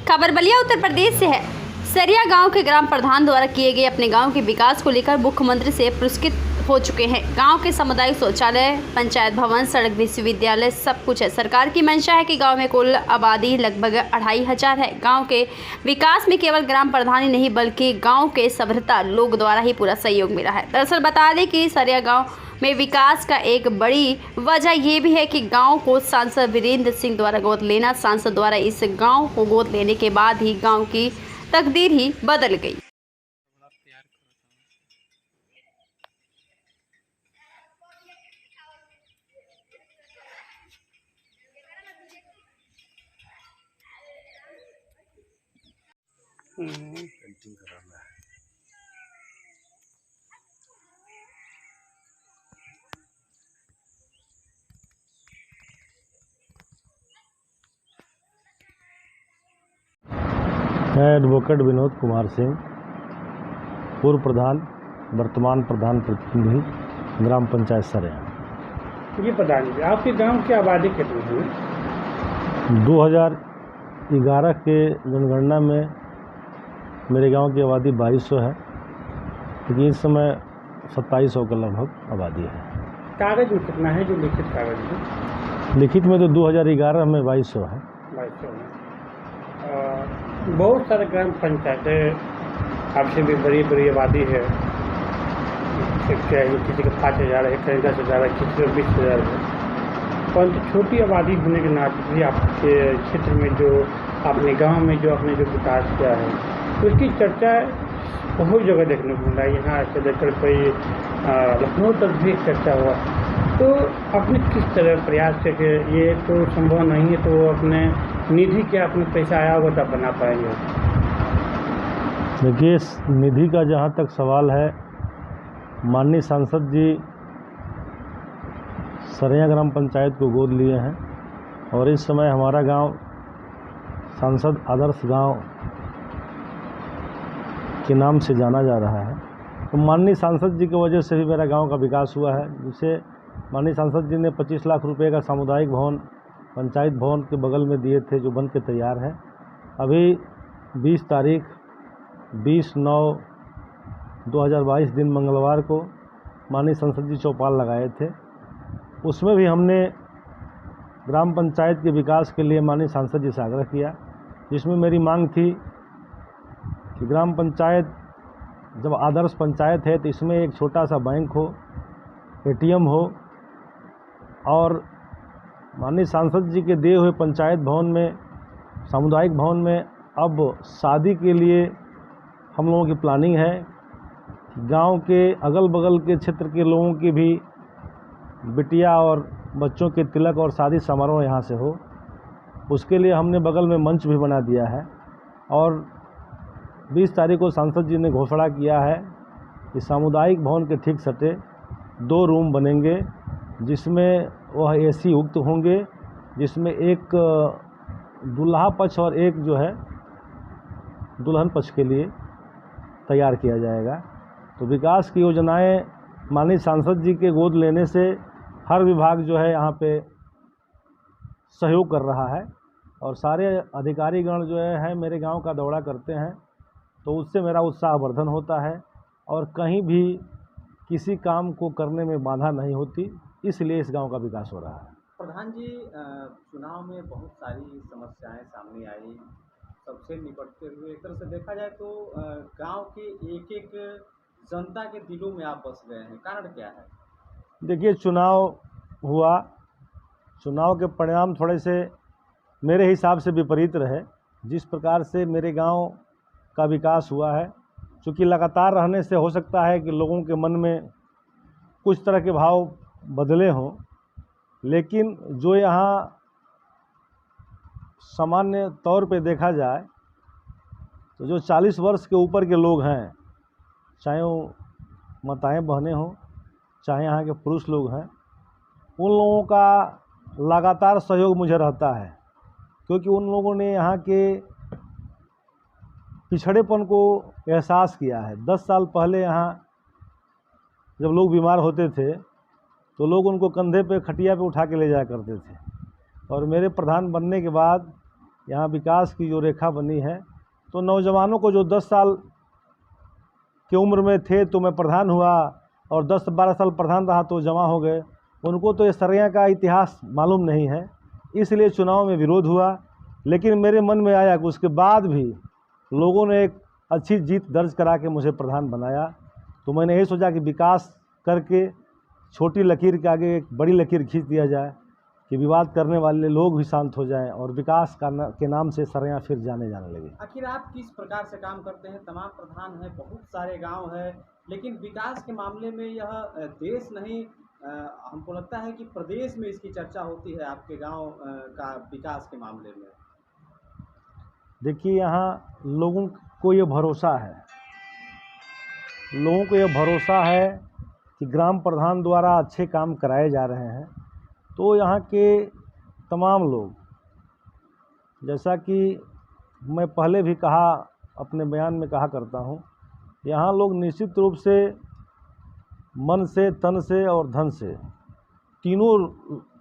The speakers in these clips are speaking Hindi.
खबर बलिया उत्तर प्रदेश से है। सरिया गांव के ग्राम प्रधान द्वारा किए गए अपने गांव के विकास को लेकर मुख्यमंत्री से पुरस्कृत हो चुके हैं। गांव के सामुदायिक शौचालय, पंचायत भवन, सड़क, विश्वविद्यालय सब कुछ है। सरकार की मंशा है कि गांव में कुल आबादी लगभग 2500 है। गांव के विकास में केवल ग्राम प्रधान ही नहीं बल्कि गांव के सभ्यता लोग द्वारा ही पूरा सहयोग मिला है। दरअसल बता दें कि सरिया गाँव में विकास का एक बड़ी वजह ये भी है कि गांव को सांसद वीरेंद्र सिंह द्वारा गोद लेना। सांसद द्वारा इस गांव को गोद लेने के बाद ही गांव की तकदीर ही बदल गई। मैं एडवोकेट विनोद कुमार सिंह, पूर्व प्रधान, वर्तमान प्रधान प्रतिनिधि, ग्राम पंचायत सरिया। ये प्रधान जी, आपके गांव की आबादी कितनी है? 2011 के जनगणना में मेरे गांव की आबादी 2200 है, लेकिन इस समय 2700 के लगभग आबादी है। कागज में कितना है जो लिखित कागज है? लिखित में तो 2011 में 2200 है। 2200 है। बहुत सारे ग्राम पंचायतें आपसे भी बड़ी बड़ी आबादी है। क्या है, किसी का 5000 है, कहीं 10,000 है, किसी का 20,000 है। परंतु छोटी आबादी होने के नाते भी आपके क्षेत्र में जो अपने गांव में जो आपने जो विकास किया है उसकी चर्चा बहुत जगह देखने को मिला। यहाँ से लेकर कोई लखनऊ तक भी चर्चा हुआ। तो आपने किस तरह प्रयास करके, ये तो संभव नहीं है तो अपने निधि क्या अपने पैसा आया होगा तब बना पाएंगे? देखिए, इस निधि का जहाँ तक सवाल है, माननीय सांसद जी सरिया ग्राम पंचायत को गोद लिए हैं और इस समय हमारा गांव सांसद आदर्श गांव के नाम से जाना जा रहा है। तो माननीय सांसद जी की वजह से भी मेरा गांव का विकास हुआ है, जिसे माननीय सांसद जी ने 25 लाख रुपए का सामुदायिक भवन पंचायत भवन के बगल में दिए थे, जो बन के तैयार है। अभी 20 तारीख 20/9/2022 दिन मंगलवार को माननीय संसद जी चौपाल लगाए थे। उसमें भी हमने ग्राम पंचायत के विकास के लिए माननीय सांसद जी से आग्रह किया, जिसमें मेरी मांग थी कि ग्राम पंचायत जब आदर्श पंचायत है तो इसमें एक छोटा सा बैंक हो, ATM हो, और माननीय सांसद जी के दिए हुए पंचायत भवन में, सामुदायिक भवन में अब शादी के लिए हम लोगों की प्लानिंग है। गांव के अगल बगल के क्षेत्र के लोगों की भी बिटिया और बच्चों के तिलक और शादी समारोह यहाँ से हो। उसके लिए हमने बगल में मंच भी बना दिया है और 20 तारीख को सांसद जी ने घोषणा किया है कि सामुदायिक भवन के ठीक सटे 2 रूम बनेंगे, जिसमें वह AC युक्त होंगे, जिसमें एक दूल्हा पक्ष और एक जो है दुल्हन पक्ष के लिए तैयार किया जाएगा। तो विकास की योजनाएं माननीय सांसद जी के गोद लेने से हर विभाग जो है यहाँ पे सहयोग कर रहा है और सारे अधिकारीगण जो है मेरे गांव का दौरा करते हैं, तो उससे मेरा उत्साहवर्धन होता है और कहीं भी किसी काम को करने में बाधा नहीं होती, इसलिए इस गांव का विकास हो रहा है। प्रधान जी, चुनाव में बहुत सारी समस्याएं सामने आई, सबसे निपटते हुए एक तरह से देखा जाए तो गांव के एक एक जनता के दिलों में आप बस गए हैं। कारण क्या है? देखिए, चुनाव हुआ, चुनाव के परिणाम थोड़े से मेरे हिसाब से विपरीत रहे। जिस प्रकार से मेरे गांव का विकास हुआ है, चूँकि लगातार रहने से हो सकता है कि लोगों के मन में कुछ तरह के भाव बदले हों, लेकिन जो यहाँ सामान्य तौर पे देखा जाए तो जो 40 वर्ष के ऊपर के लोग हैं, चाहे वो माताएं बहनें हों, चाहे यहाँ के पुरुष लोग हैं, उन लोगों का लगातार सहयोग मुझे रहता है, क्योंकि उन लोगों ने यहाँ के पिछड़ेपन को एहसास किया है। 10 साल पहले यहाँ जब लोग बीमार होते थे तो लोग उनको कंधे पे खटिया पे उठा के ले जाया करते थे, और मेरे प्रधान बनने के बाद यहाँ विकास की जो रेखा बनी है, तो नौजवानों को जो 10 साल की उम्र में थे तो मैं प्रधान हुआ और 10-12 साल प्रधान रहा तो जमा हो गए, उनको तो ये सरैया का इतिहास मालूम नहीं है, इसलिए चुनाव में विरोध हुआ। लेकिन मेरे मन में आया कि उसके बाद भी लोगों ने एक अच्छी जीत दर्ज करा के मुझे प्रधान बनाया, तो मैंने यही सोचा कि विकास करके छोटी लकीर के आगे एक बड़ी लकीर खींच दिया जाए कि विवाद करने वाले लोग भी शांत हो जाएं और विकास के नाम से सरैया फिर जाने लगे। आखिर आप किस प्रकार से काम करते हैं? तमाम प्रधान हैं, बहुत सारे गांव हैं, लेकिन विकास के मामले में यह देश नहीं, हमको लगता है कि प्रदेश में इसकी चर्चा होती है आपके गांव का विकास के मामले में। देखिए, यहाँ लोगों को ये भरोसा है कि ग्राम प्रधान द्वारा अच्छे काम कराए जा रहे हैं, तो यहाँ के तमाम लोग, जैसा कि मैं पहले भी कहा, अपने बयान में कहा करता हूँ, यहाँ लोग निश्चित रूप से मन से, तन से और धन से तीनों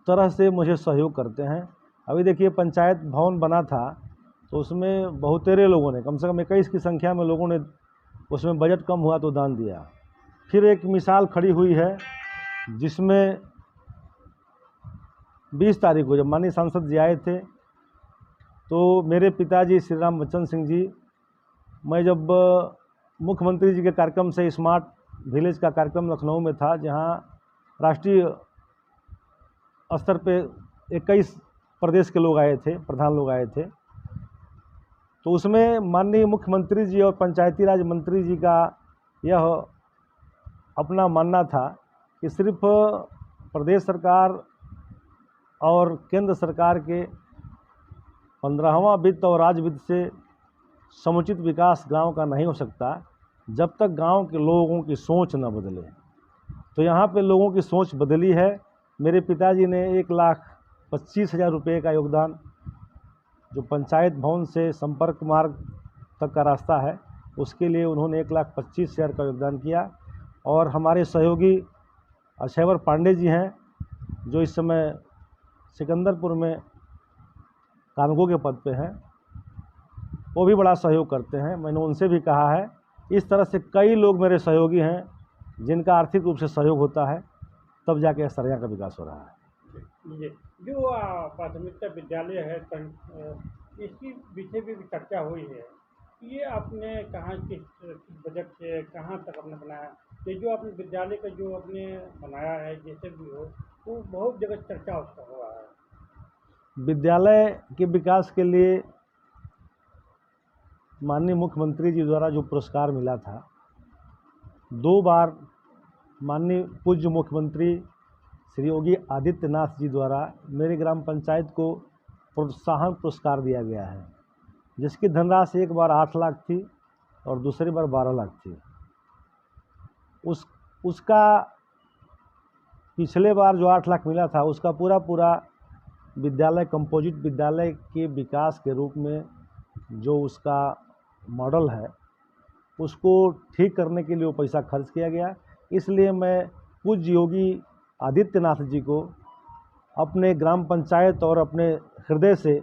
तरह से मुझे सहयोग करते हैं। अभी देखिए, पंचायत भवन बना था तो उसमें बहुतेरे लोगों ने, कम से कम 21 की संख्या में लोगों ने, उसमें बजट कम हुआ तो दान दिया। फिर एक मिसाल खड़ी हुई है जिसमें 20 तारीख को जब माननीय सांसद जी आए थे तो मेरे पिताजी श्री राम बच्चन सिंह जी, मैं जब मुख्यमंत्री जी के कार्यक्रम से स्मार्ट विलेज का कार्यक्रम लखनऊ में था, जहां राष्ट्रीय स्तर पे 21 प्रदेश के लोग आए थे, प्रधान लोग आए थे, तो उसमें माननीय मुख्यमंत्री जी और पंचायती राज मंत्री जी का यह अपना मानना था कि सिर्फ प्रदेश सरकार और केंद्र सरकार के 15वां वित्त और राज्य वित्त से समुचित विकास गांव का नहीं हो सकता जब तक गांव के लोगों की सोच न बदले। तो यहाँ पे लोगों की सोच बदली है। मेरे पिताजी ने 1,25,000 रुपये का योगदान, जो पंचायत भवन से संपर्क मार्ग तक का रास्ता है, उसके लिए उन्होंने 1,25,000 का योगदान किया। और हमारे सहयोगी अक्षयवर पांडे जी हैं, जो इस समय सिकंदरपुर में कानगो के पद पे हैं, वो भी बड़ा सहयोग करते हैं। मैंने उनसे भी कहा है। इस तरह से कई लोग मेरे सहयोगी हैं जिनका आर्थिक रूप से सहयोग होता है, तब जाके सरैया का विकास हो रहा है। जी, जो प्राथमिकता विद्यालय है, इसकी पीछे भी चर्चा हुई है। ये आपने कहाँ किस बजट से कहाँ तक आपने बनाया? ये जो आपने विद्यालय का जो आपने बनाया है, जैसे भी हो, वो बहुत जगह चर्चा उसका हुआ है। विद्यालय के विकास के लिए माननीय मुख्यमंत्री जी द्वारा जो पुरस्कार मिला था, 2 बार माननीय पूज्य मुख्यमंत्री श्री योगी आदित्यनाथ जी द्वारा मेरे ग्राम पंचायत को प्रोत्साहन पुरस्कार दिया गया है, जिसकी धनराशि एक बार 8 लाख थी और दूसरी बार 12 लाख थी। उसका पिछले बार जो 8 लाख मिला था, उसका पूरा विद्यालय, कंपोजिट विद्यालय के विकास के रूप में जो उसका मॉडल है, उसको ठीक करने के लिए वो पैसा खर्च किया गया। इसलिए मैं पूज्य योगी आदित्यनाथ जी को अपने ग्राम पंचायत और अपने हृदय से